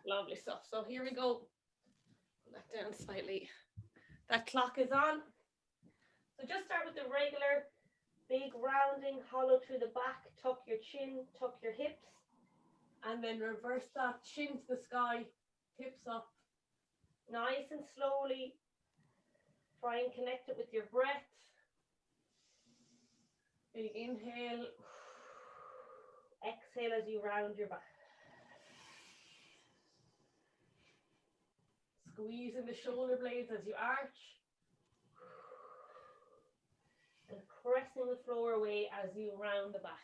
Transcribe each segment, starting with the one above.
Lovely stuff. So here we go. Pull that down slightly. That clock is on. So just start with the regular big rounding, hollow through the back, tuck your chin, tuck your hips, and then reverse that chin to the sky, hips up. Nice and slowly. Try and connect it with your breath. Big inhale. Exhale as you round your back. Squeezing the shoulder blades as you arch. And pressing the floor away as you round the back.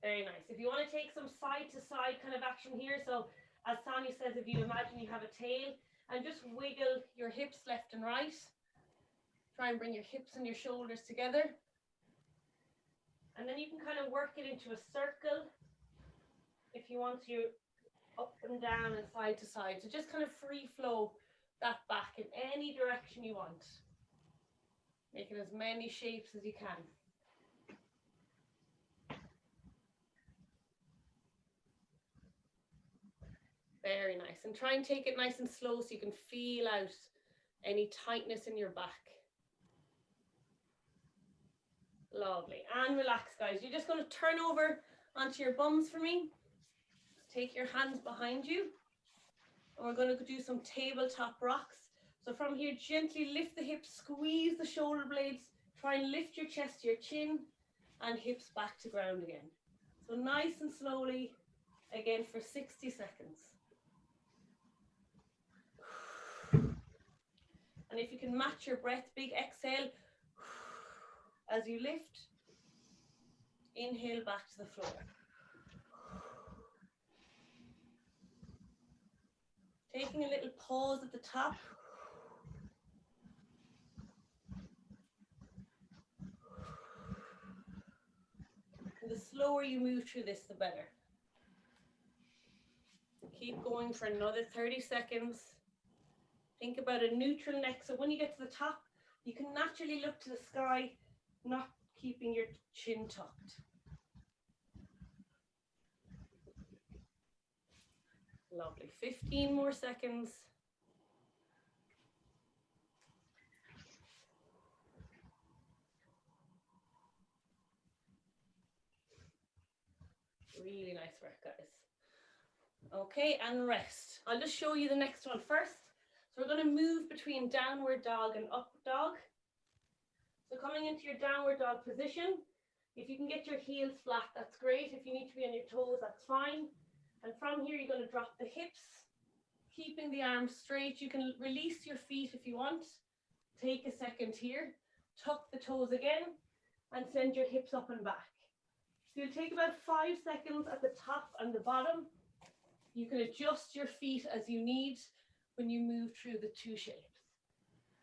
Very nice. If you want to take some side to side kind of action here, so as Sonia says, if you imagine you have a tail, and just wiggle your hips left and right. Try and bring your hips and your shoulders together. And then you can kind of work it into a circle if you want to, up and down and side to side. So just kind of free flow that back in any direction you want. Making as many shapes as you can. Very nice. And try and take it nice and slow so you can feel out any tightness in your back. Lovely. And relax, guys. You're just going to turn over onto your bums for me. Take your hands behind you. And we're going to do some tabletop rocks. So from here, gently lift the hips, squeeze the shoulder blades. Try and lift your chest to your chin and hips back to ground again. So nice and slowly, again for 60 seconds. And if you can match your breath, big exhale as you lift. Inhale back to the floor. Taking a little pause at the top. And the slower you move through this, the better. Keep going for another 30 seconds. Think about a neutral neck. So when you get to the top, you can naturally look to the sky, not keeping your chin tucked. Lovely. 15 more seconds. Really nice work, guys. Okay, and rest. I'll just show you the next one first. So we're going to move between downward dog and up dog. So coming into your downward dog position, if you can get your heels flat, that's great. If you need to be on your toes, that's fine. And from here, you're going to drop the hips, keeping the arms straight. You can release your feet if you want. Take a second here, tuck the toes again, and send your hips up and back. So you'll take about 5 seconds at the top and the bottom. You can adjust your feet as you need when you move through the two shapes.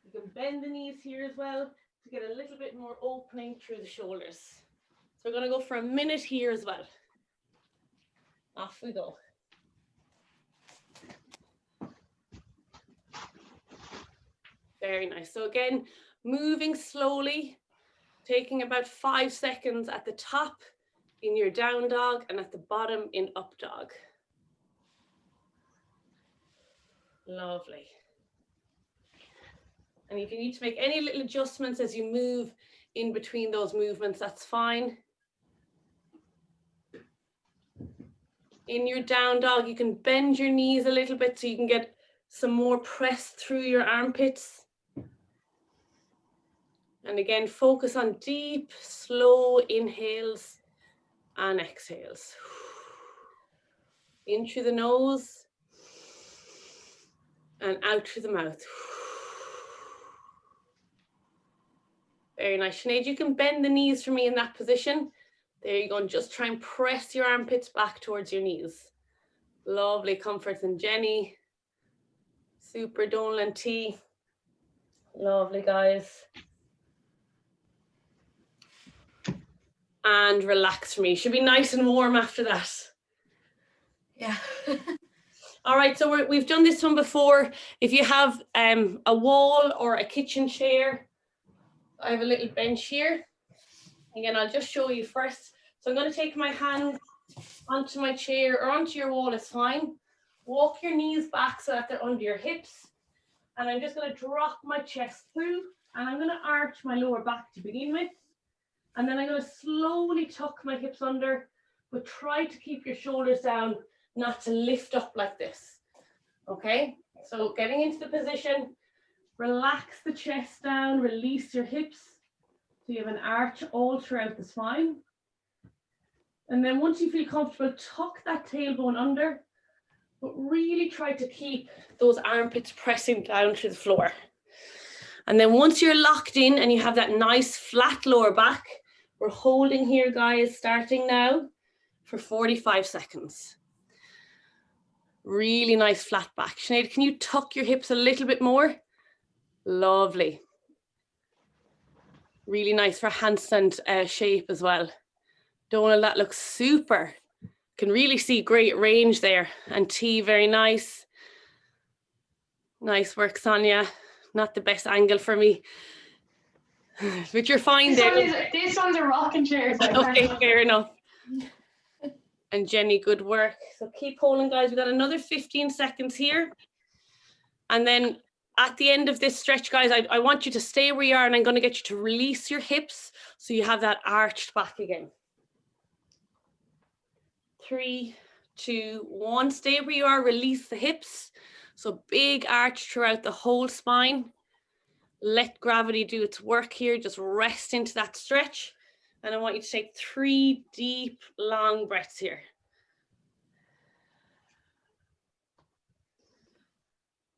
You can bend the knees here as well to get a little bit more opening through the shoulders. So we're going to go for a minute here as well. Off we go. Very nice. So again, moving slowly, taking about 5 seconds at the top in your down dog and at the bottom in up dog. Lovely. And if you need to make any little adjustments as you move in between those movements, that's fine. In your down dog, you can bend your knees a little bit so you can get some more press through your armpits. And again, focus on deep, slow inhales and exhales. In through the nose and out through the mouth. Very nice. Sinead, you can bend the knees for me in that position. There you go. And just try and press your armpits back towards your knees. Lovely comfort. And Jenny, super Donal and T. Lovely, guys. And relax for me. Should be nice and warm after that. Yeah. All right, so we've done this one before. If you have a wall or a kitchen chair, I have a little bench here. Again, I'll just show you first. So I'm going to take my hand onto my chair or onto your wall, it's fine. Walk your knees back so that they're under your hips. And I'm just going to drop my chest through, and I'm going to arch my lower back to begin with. And then I'm going to slowly tuck my hips under, but try to keep your shoulders down, not to lift up like this. Okay, so getting into the position, relax the chest down, release your hips. So you have an arch all throughout the spine. And then once you feel comfortable, tuck that tailbone under, but really try to keep those armpits pressing down to the floor. And then once you're locked in and you have that nice flat lower back, we're holding here, guys, starting now for 45 seconds. Really nice flat back. Sinead, can you tuck your hips a little bit more? Lovely. Really nice for handstand shape as well. Donal, that looks super. Can really see great range there. And T, very nice. Nice work, Sonia. Not the best angle for me. But you're fine there. This one's a rocking chair. So okay, fair enough. And Jenny, good work. So keep holding, guys. We've got another 15 seconds here. And then at the end of this stretch, guys, I want you to stay where you are, and I'm going to get you to release your hips so you have that arched back again. 3, 2, 1. Stay where you are, release the hips. So big arch throughout the whole spine. Let gravity do its work here. Just rest into that stretch. And I want you to take 3 deep, long breaths here.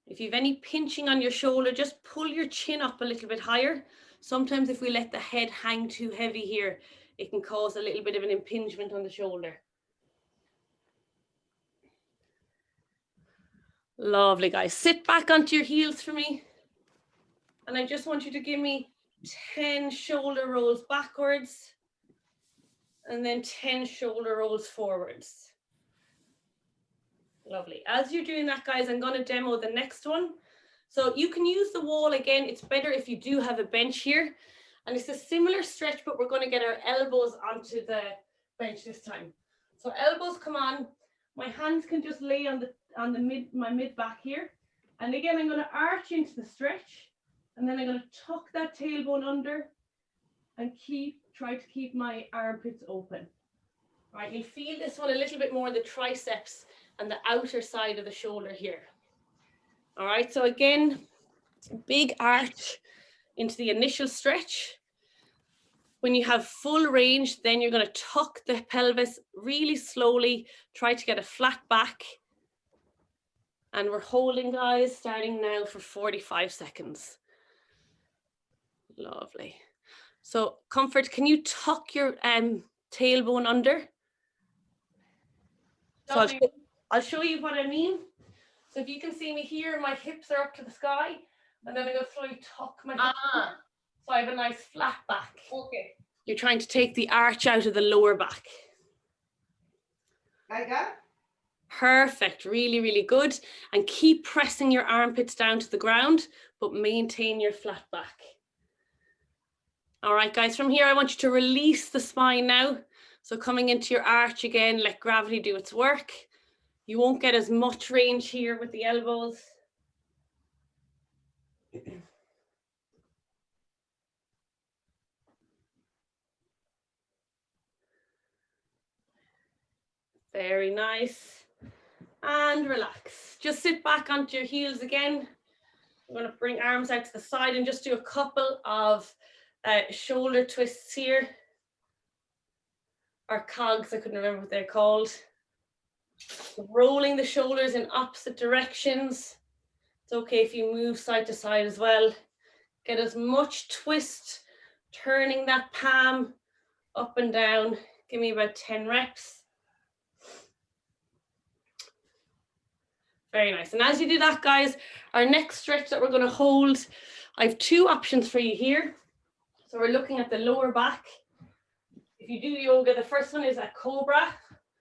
If you have any pinching on your shoulder, just pull your chin up a little bit higher. Sometimes if we let the head hang too heavy here, it can cause a little bit of an impingement on the shoulder. Lovely, guys. Sit back onto your heels for me. And I just want you to give me 10 shoulder rolls backwards and then 10 shoulder rolls forwards. Lovely. As you're doing that, guys, I'm going to demo the next one. So you can use the wall again. It's better if you do have a bench here. And it's a similar stretch, but we're going to get our elbows onto the bench this time. So elbows come on. My hands can just lay on my mid back here. And again, I'm going to arch into the stretch. And then I'm going to tuck that tailbone under and try to keep my armpits open. All right, you'll feel this one a little bit more in the triceps and the outer side of the shoulder here. All right, so again, big arch into the initial stretch. When you have full range, then you're going to tuck the pelvis really slowly, try to get a flat back. And we're holding, guys, starting now for 45 seconds. Lovely. So Comfort, can you tuck your tailbone under? So I'll show you what I mean. So if you can see me here, my hips are up to the sky, and then I'm going to slowly tuck my hips. So I have a nice flat back. Okay. You're trying to take the arch out of the lower back. Like that? Perfect. Really, really good. And keep pressing your armpits down to the ground, but maintain your flat back. All right, guys, from here, I want you to release the spine now. So coming into your arch again, let gravity do its work. You won't get as much range here with the elbows. Very nice. And relax. Just sit back onto your heels again. I'm going to bring arms out to the side and just do a couple of shoulder twists here. Or cogs, I couldn't remember what they're called. Rolling the shoulders in opposite directions. It's okay if you move side to side as well. Get as much twist, turning that palm up and down. Give me about 10 reps. Very nice. And as you do that, guys, our next stretch that we're going to hold, I have 2 options for you here. So we're looking at the lower back. If you do yoga, the first one is a cobra.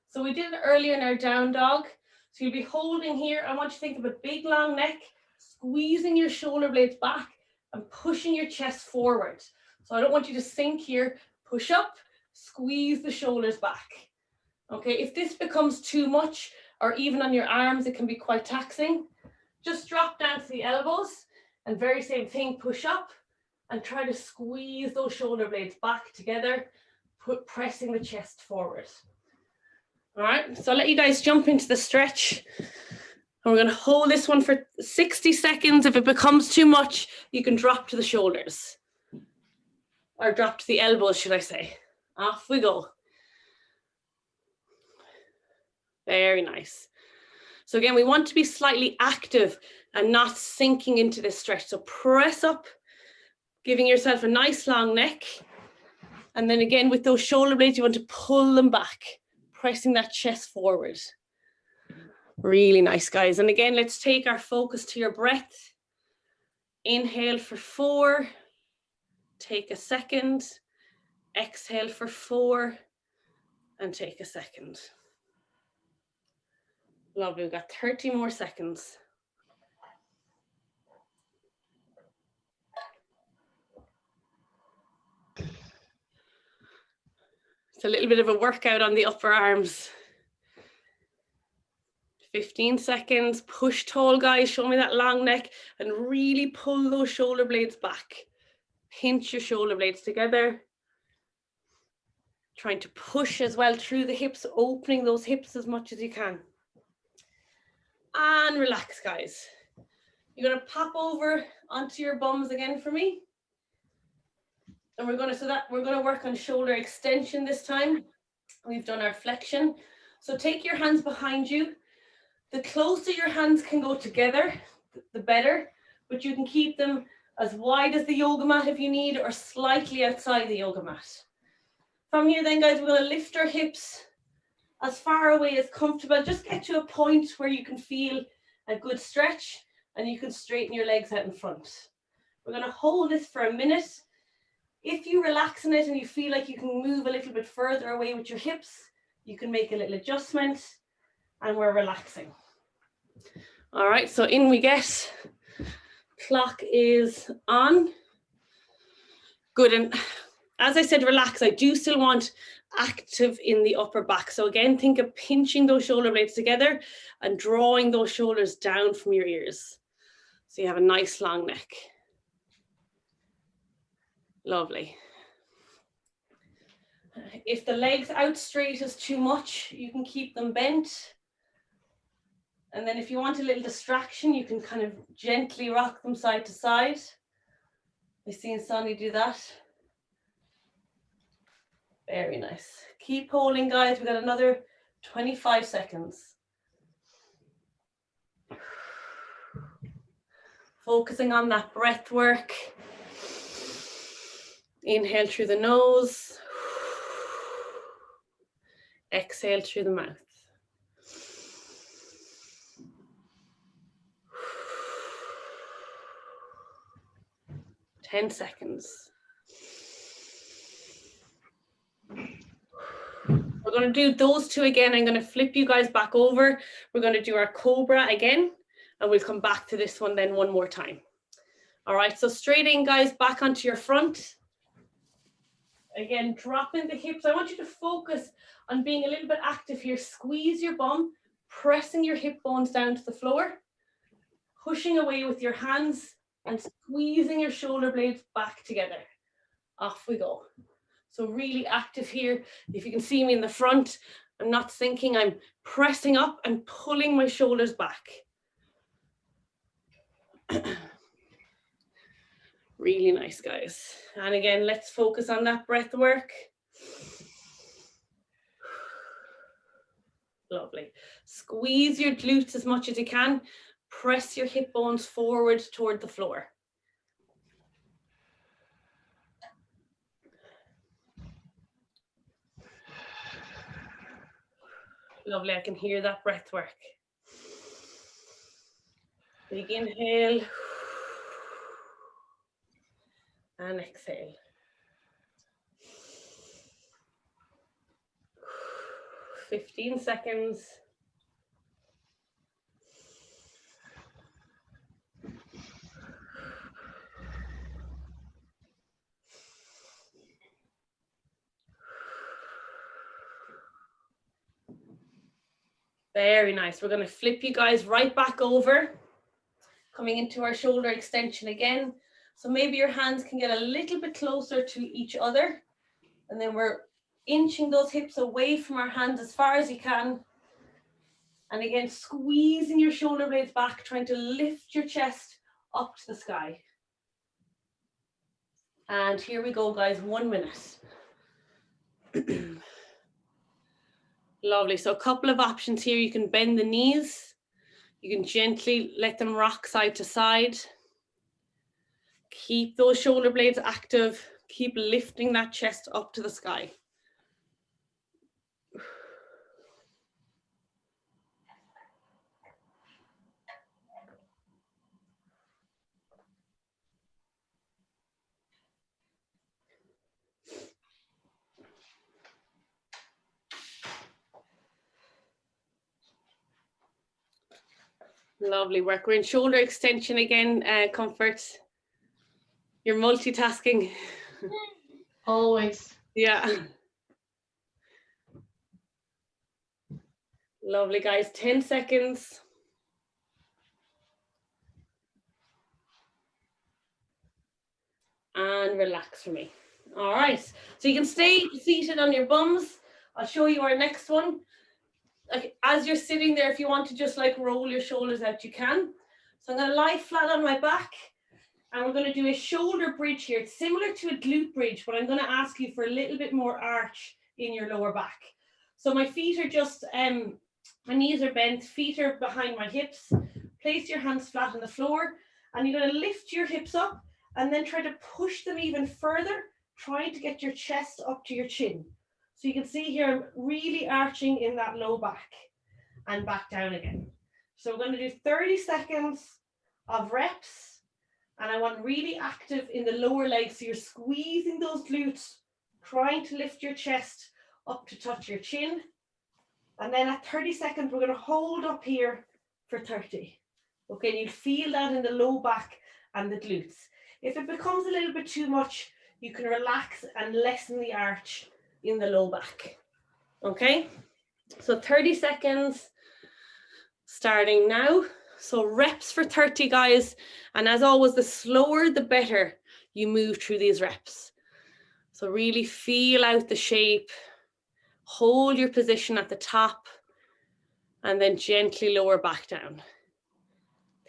So we did it earlier in our down dog. So you'll be holding here. I want you to think of a big long neck, squeezing your shoulder blades back and pushing your chest forward. So I don't want you to sink here. push up, squeeze the shoulders back. Okay, if this becomes too much, or even on your arms, it can be quite taxing. Just drop down to the elbows and very same thing, push up and try to squeeze those shoulder blades back together, pressing the chest forward. All right, so I'll let you guys jump into the stretch. And we're going to hold this one for 60 seconds. If it becomes too much, you can drop to the shoulders. Or drop to the elbows, should I say. Off we go. Very nice. So again, we want to be slightly active and not sinking into this stretch. So press up, giving yourself a nice long neck. And then again, with those shoulder blades, you want to pull them back, pressing that chest forward. Really nice, guys. And again, let's take our focus to your breath. Inhale for 4. Take a second. Exhale for 4. And take a second. Lovely, we've got 30 more seconds. It's a little bit of a workout on the upper arms. 15 seconds, push tall, guys, show me that long neck and really pull those shoulder blades back. Pinch your shoulder blades together. Trying to push as well through the hips, opening those hips as much as you can. And relax, guys. You're gonna pop over onto your bums again for me. And we're gonna work on shoulder extension this time. We've done our flexion. So take your hands behind you. The closer your hands can go together, the better, but you can keep them as wide as the yoga mat if you need, or slightly outside the yoga mat. From here then, guys, we're gonna lift our hips as far away as comfortable. Just get to a point where you can feel a good stretch and you can straighten your legs out in front. We're gonna hold this for a minute. If you relax in it and you feel like you can move a little bit further away with your hips, you can make a little adjustment, and we're relaxing. All right, so in we get. Clock is on. Good, and as I said, relax. I do still want active in the upper back. So again, think of pinching those shoulder blades together and drawing those shoulders down from your ears. So you have a nice long neck. Lovely. If the legs out straight is too much, you can keep them bent. And then if you want a little distraction, you can kind of gently rock them side to side. I've seen Sonny do that. Very nice. Keep holding, guys. We've got another 25 seconds. Focusing on that breath work. Inhale through the nose. Exhale through the mouth. Ten seconds. We're going to do those two again. I'm going to flip you guys back over. We're going to do our cobra again, and we'll come back to this one then one more time. All right, so straight in, guys, back onto your front. Again, dropping the hips. I want you to focus on being a little bit active here. Squeeze your bum, pressing your hip bones down to the floor, pushing away with your hands and squeezing your shoulder blades back together. Off we go. So really active here. If you can see me in the front, I'm not sinking, I'm pressing up and pulling my shoulders back. Really nice, guys. And again, let's focus on that breath work. Lovely. Squeeze your glutes as much as you can. Press your hip bones forward toward the floor. Lovely, I can hear that breath work. Big inhale. And exhale. 15 seconds. Very nice. We're going to flip you guys right back over, coming into our shoulder extension again. So maybe your hands can get a little bit closer to each other. And then we're inching those hips away from our hands as far as you can. And again, squeezing your shoulder blades back, trying to lift your chest up to the sky. And here we go, guys, 1 minute. Lovely. So a couple of options here. You can bend the knees. You can gently let them rock side to side. Keep those shoulder blades active. Keep lifting that chest up to the sky. Lovely work. We're in shoulder extension again, Comfort. You're multitasking. Always. Yeah. Lovely, guys. 10 seconds. And relax for me. All right. So you can stay seated on your bums. I'll show you our next one. Like, as you're sitting there, if you want to just like roll your shoulders out, you can. So I'm going to lie flat on my back. And we're going to do a shoulder bridge here. It's similar to a glute bridge, but I'm going to ask you for a little bit more arch in your lower back. So my feet are just, my knees are bent, feet are behind my hips. Place your hands flat on the floor, and you're going to lift your hips up and then try to push them even further, trying to get your chest up to your chin. So you can see here, I'm really arching in that low back and back down again. So we're going to do 30 seconds of reps. And I want really active in the lower legs. So you're squeezing those glutes, trying to lift your chest up to touch your chin. And then at 30 seconds, we're going to hold up here for 30. Okay, and you'll feel that in the low back and the glutes. If it becomes a little bit too much, you can relax and lessen the arch in the low back. Okay, so 30 seconds starting now. So reps for 30, guys. And as always, the slower, the better you move through these reps. So really feel out the shape, hold your position at the top, and then gently lower back down.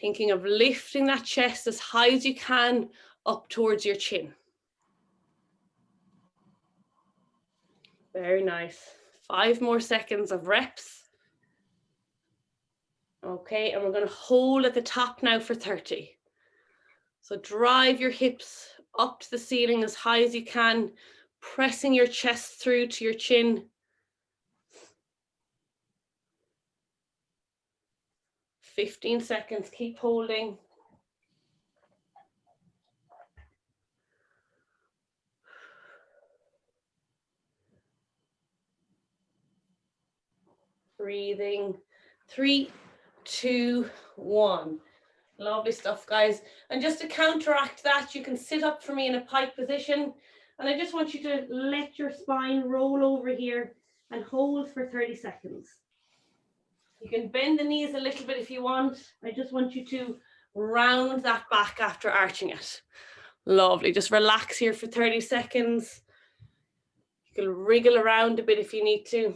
Thinking of lifting that chest as high as you can up towards your chin. Very nice. 5 more seconds of reps. Okay, and we're going to hold at the top now for 30. So drive your hips up to the ceiling as high as you can, pressing your chest through to your chin. 15 seconds, keep holding. Breathing. 3, 2, 1. Lovely stuff, guys. And just to counteract that, you can sit up for me in a pike position. And I just want you to let your spine roll over here and hold for 30 seconds. You can bend the knees a little bit if you want. I just want you to round that back after arching it. Lovely. Just relax here for 30 seconds. You can wriggle around a bit if you need to.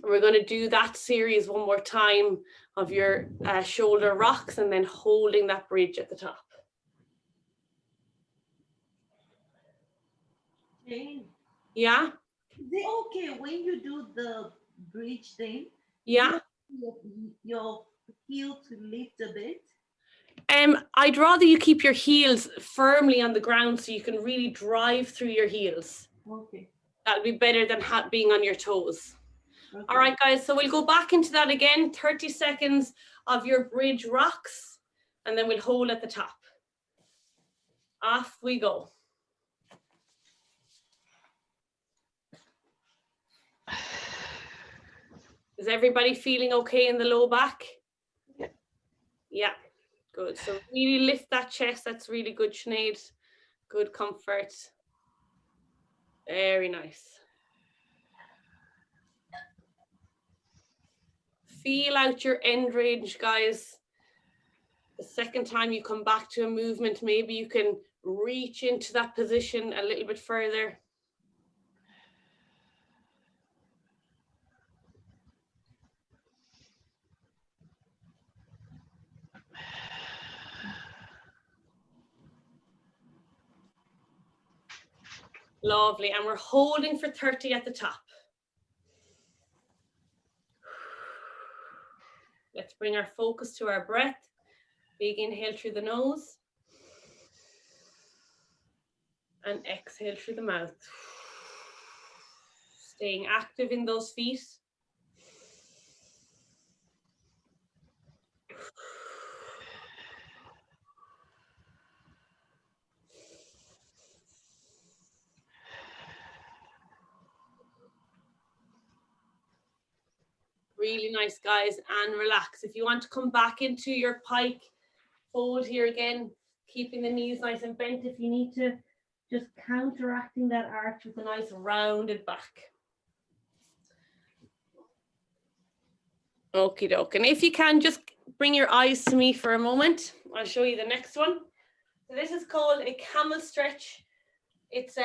We're going to do that series one more time of your shoulder rocks and then holding that bridge at the top. Jane, Yeah? is it okay when you do the bridge thing? Yeah. Your heel to lift a bit? I'd rather you keep your heels firmly on the ground so you can really drive through your heels. Okay. That'd be better than being on your toes. Okay. All right, guys, so we'll go back into that again, 30 seconds of your bridge rocks, and then we'll hold at the top. Off we go. Is everybody feeling okay in the low back? Yeah. Yeah, good. So really lift that chest. That's really good, Sinead. Good comfort. Very nice. Feel out your end range, guys. The second time you come back to a movement, maybe you can reach into that position a little bit further. Lovely, and we're holding for 30 at the top. Let's bring our focus to our breath. Big inhale through the nose. And exhale through the mouth. Staying active in those feet. Really nice, guys, and relax. If you want to come back into your pike, fold here again, keeping the knees nice and bent if you need to, just counteracting that arch with a nice rounded back. Okie doke. And if you can, just bring your eyes to me for a moment. I'll show you the next one. So this is called a camel stretch. It's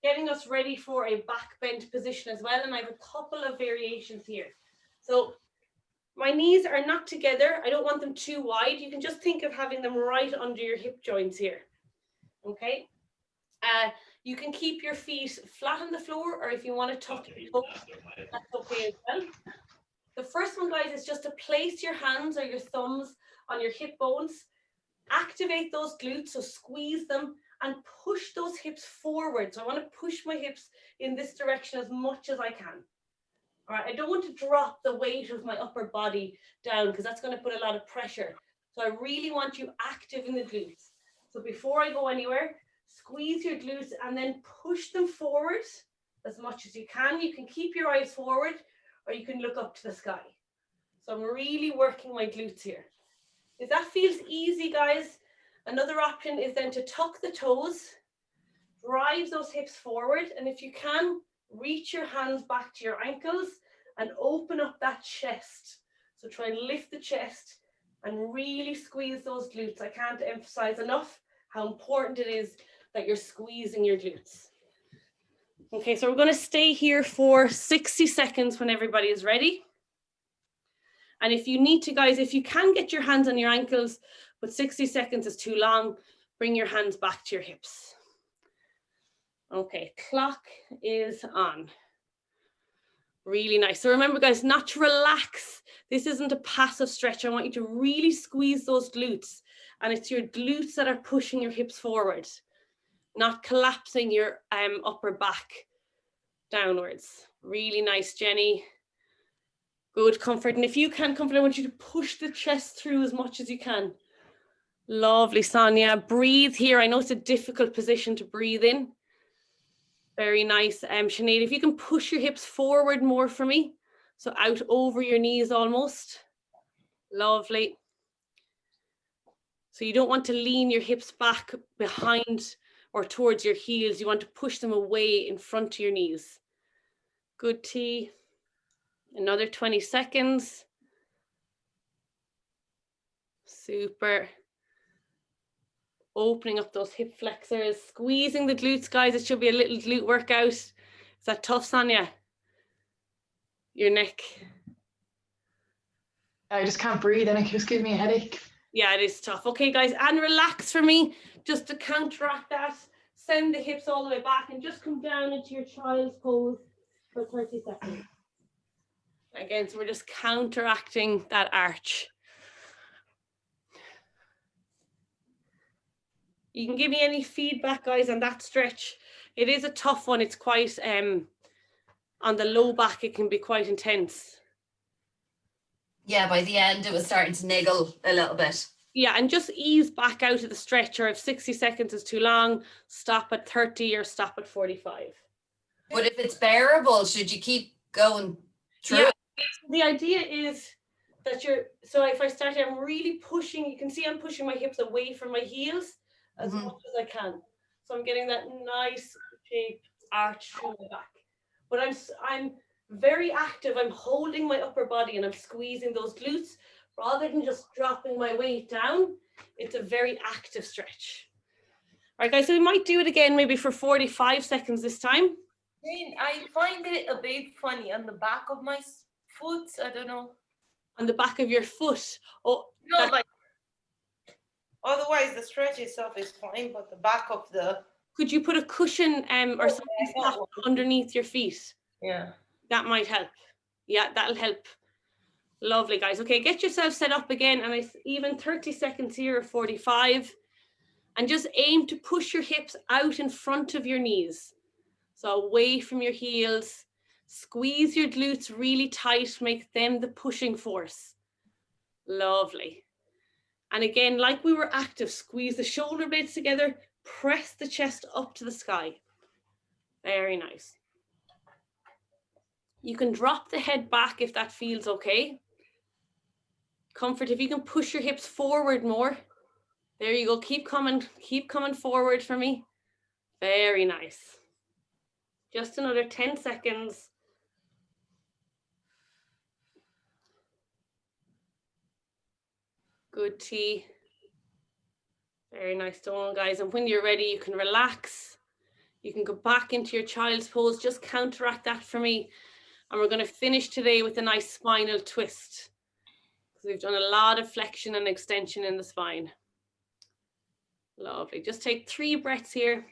getting us ready for a back bend position as well. And I have a couple of variations here. So my knees are not together. I don't want them too wide. You can just think of having them right under your hip joints here. Okay. You can keep your feet flat on the floor, or if you want to tuck your toes, that's okay as well. The first one, guys, is just to place your hands or your thumbs on your hip bones. Activate those glutes, so squeeze them and push those hips forward. So I want to push my hips in this direction as much as I can. All right, I don't want to drop the weight of my upper body down because that's going to put a lot of pressure. So I really want you active in the glutes. So before I go anywhere, squeeze your glutes and then push them forward as much as you can. You can keep your eyes forward or you can look up to the sky. So I'm really working my glutes here. If that feels easy, guys, another option is then to tuck the toes, drive those hips forward, and if you can, reach your hands back to your ankles and open up that chest. So try and lift the chest and really squeeze those glutes. I can't emphasize enough how important it is that you're squeezing your glutes. Okay, so we're going to stay here for 60 seconds when everybody is ready. And if you need to, guys, if you can get your hands on your ankles, but 60 seconds is too long, bring your hands back to your hips. Okay, clock is on. Really nice. So remember, guys, not to relax. This isn't a passive stretch. I want you to really squeeze those glutes. And it's your glutes that are pushing your hips forward, not collapsing your upper back downwards. Really nice, Jenny. Good comfort. And if you can comfort, I want you to push the chest through as much as you can. Lovely, Sonia. Breathe here. I know it's a difficult position to breathe in. Very nice. Sinead, if you can push your hips forward more for me. So out over your knees almost. Lovely. So you don't want to lean your hips back behind or towards your heels. You want to push them away in front of your knees. Good, T. Another 20 seconds. Super. Opening up those hip flexors, squeezing the glutes, guys. It should be a little glute workout. Is that tough, Sonia? Your neck. I just can't breathe and it keeps giving me a headache. Yeah, it is tough. Okay, guys, and relax for me, just to counteract that. Send the hips all the way back and just come down into your child's pose for 30 seconds. Again, so we're just counteracting that arch. You can give me any feedback, guys, on that stretch. It is a tough one. It's quite, on the low back, it can be quite intense. Yeah, by the end, it was starting to niggle a little bit. Yeah, and just ease back out of the stretch, or if 60 seconds is too long, stop at 30 or stop at 45. But if it's bearable, should you keep going through it? The idea is that so if I start, I'm really pushing, you can see I'm pushing my hips away from my heels as much as I can. So I'm getting that nice shaped arch through the back. But I'm Very active. I'm holding my upper body and I'm squeezing those glutes rather than just dropping my weight down. It's a very active stretch. All right, guys, so we might do it again maybe for 45 seconds this time. I find it a bit funny on the back of my foot. I don't know. On the back of your foot. Oh, No, like otherwise the stretch itself is fine, but the back of the. could you put a cushion or something soft underneath your feet? Yeah. That might help. Yeah, that'll help. Lovely, guys. Okay, get yourself set up again, and even 30 seconds here or 45. And just aim to push your hips out in front of your knees. So away from your heels. Squeeze your glutes really tight, make them the pushing force. Lovely. And again, like we were active, squeeze the shoulder blades together, press the chest up to the sky. Very nice. You can drop the head back if that feels okay. Comfort, if you can push your hips forward more. There you go, keep coming forward for me. Very nice. Just another 10 seconds. Good tea. Very nice done, guys. And when you're ready, you can relax. You can go back into your child's pose. Just counteract that for me. And we're going to finish today with a nice spinal twist, because we've done a lot of flexion and extension in the spine. Lovely. Just take 3 breaths here.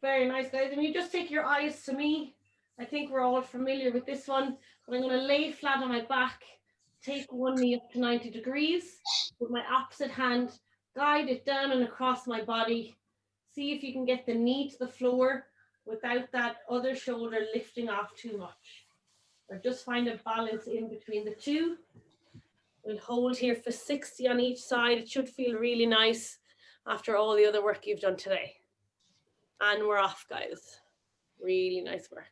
Very nice, guys. And you just take your eyes to me. I think we're all familiar with this one. But I'm going to lay flat on my back, take one knee up to 90 degrees, with my opposite hand, guide it down and across my body. See if you can get the knee to the floor without that other shoulder lifting off too much. Or just find a balance in between the two. We'll hold here for 60 on each side. It should feel really nice after all the other work you've done today. And we're off, guys. Really nice work.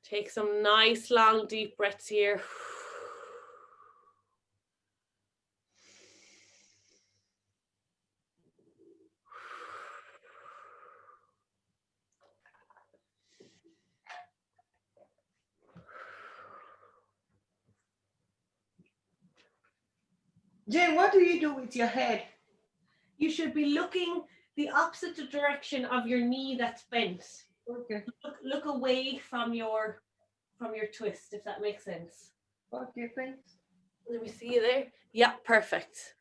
Take some nice, long, deep breaths here. Jane, what do you do with your head? You should be looking the opposite direction of your knee that's bent. Okay. Look away from your twist, if that makes sense. Okay, thanks. Let me see you there. Yeah, perfect.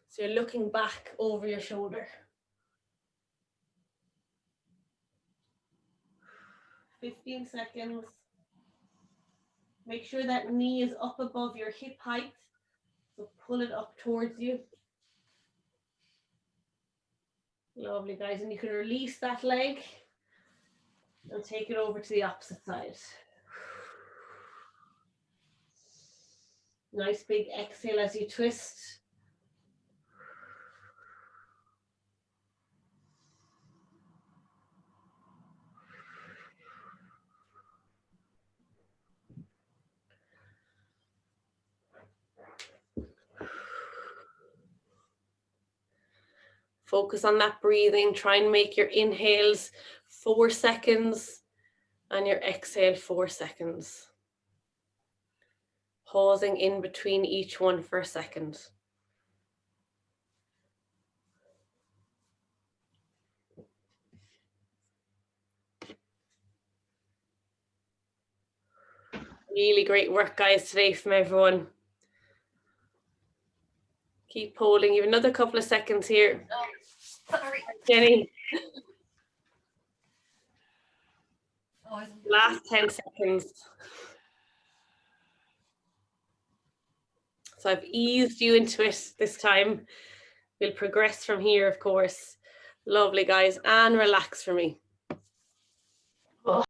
So you're looking back over your shoulder. 15 seconds. Make sure that knee is up above your hip height. So pull it up towards you. Lovely, guys. And you can release that leg and take it over to the opposite side. Nice big exhale as you twist. Focus on that breathing. Try and make your inhales 4 seconds and your exhale 4 seconds. Pausing in between each one for a second. Really great work, guys, today from everyone. Keep holding. You have another couple of seconds here. Oh, sorry. Jenny, Oh, isn't it? last 10 seconds. So I've eased you into it this time. We'll progress from here, of course. Lovely, guys, and relax for me.